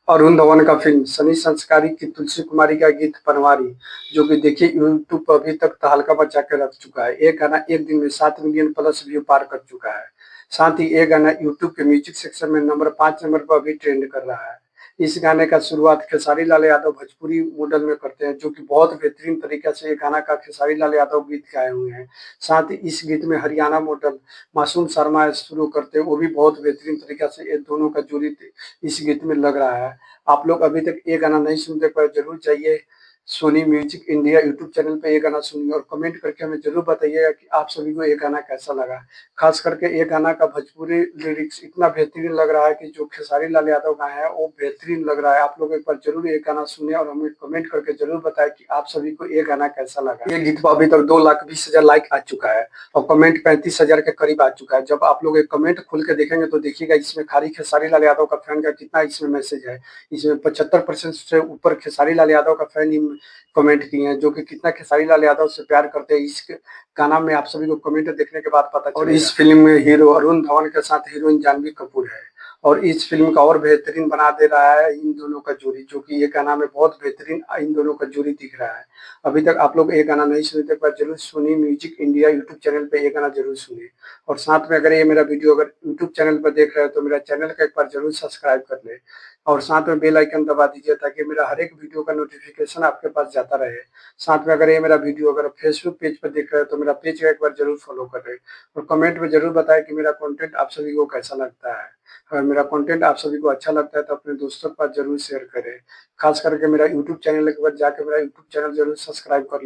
अरुण धवन का फिल्म सनी संस्कारी की तुलसी कुमारी का गीत बनवारी, जो कि देखिए यूट्यूब पर अभी तक तहलका मचा के रख चुका है। ये गाना एक दिन में 7 मिलियन प्लस व्यू पार कर चुका है। साथ ही ये गाना यूट्यूब के म्यूजिक सेक्शन में नंबर 5 नंबर पर अभी ट्रेंड कर रहा है। इस गाने का शुरुआत खेसारी लाल यादव भोजपुरी मॉडल में करते हैं, जो कि बहुत बेहतरीन तरीके से ये गाना का खेसारी लाल यादव गीत गाए हुए हैं। साथ ही इस गीत में हरियाणा मॉडल मासूम शर्मा शुरू करते हैं, वो भी बहुत बेहतरीन तरीके से ये दोनों का जोड़ी इस गीत में लग रहा है। आप लोग अभी तक ये गाना नहीं सुनते पर जरूर जाइए Sony Music India YouTube channel पे ये गाना सुनिए और कमेंट करके हमें जरूर बताइएगा कि आप सभी को ये गाना कैसा लगा। खास करके ये गाना का भोजपुरी लिरिक्स इतना बेहतरीन लग रहा है कि जो खेसारी लाल यादव गाए हैं वो बेहतरीन लग रहा है। आप लोग एक बार जरूर ये गाना सुने और हमें कमेंट करके जरूर बताएं कि आप सभी को ये गाना कैसा लगा। ये गीत पर अभी तक 2,20,000 लाइक आ चुका है और कमेंट 35,000 के करीब आ चुका है। जब आप लोग एक कमेंट खोल के देखेंगे तो देखिएगा इसमें खाली खेसारी लाल यादव का फैन का कितना इसमें मैसेज है। इसमें 75% से ऊपर खेसारी लाल यादव का फैन ही कमेंट किए हैं, जो कि कितना खेसारी लाल यादव से प्यार करते हैं इस गाना में आप सभी को कमेंट देखने के बाद पता चलेगा। और इस फिल्म में हीरो अरुण धवन के साथ हीरोइन जानवी कपूर है और इस फिल्म का और बेहतरीन बना दे रहा है इन दोनों का जोड़ी, जो कि ये गाना में बहुत बेहतरीन इन दोनों का जोड़ी दिख रहा है। अभी तक आप लोग ये गाना नहीं सुने थे पर जरूर Sony Music India YouTube channel पे ये गाना जरूर सुनिए। और साथ में अगर ये मेरा वीडियो अगर यूट्यूब चैनल पर देख रहे हो तो मेरा चैनल का एक बार जरूर सब्सक्राइब कर ले और साथ में बेल आइकन दबा दीजिए ताकि मेरा हर एक वीडियो का नोटिफिकेशन आपके पास जाता रहे। साथ में अगर ये मेरा वीडियो अगर फेसबुक पेज पर देख रहे हो तो मेरा पेज का एक बार जरूर फॉलो कर रहे और कमेंट में जरूर बताएं कि मेरा कंटेंट आप सभी को कैसा लगता है। अगर मेरा कंटेंट आप सभी को अच्छा लगता है तो अपने दोस्तों के पास जरूर शेयर करें। खास करके मेरा यूट्यूब चैनल एक बार जाके मेरा यूट्यूब चैनल जरूर सब्सक्राइब कर ले।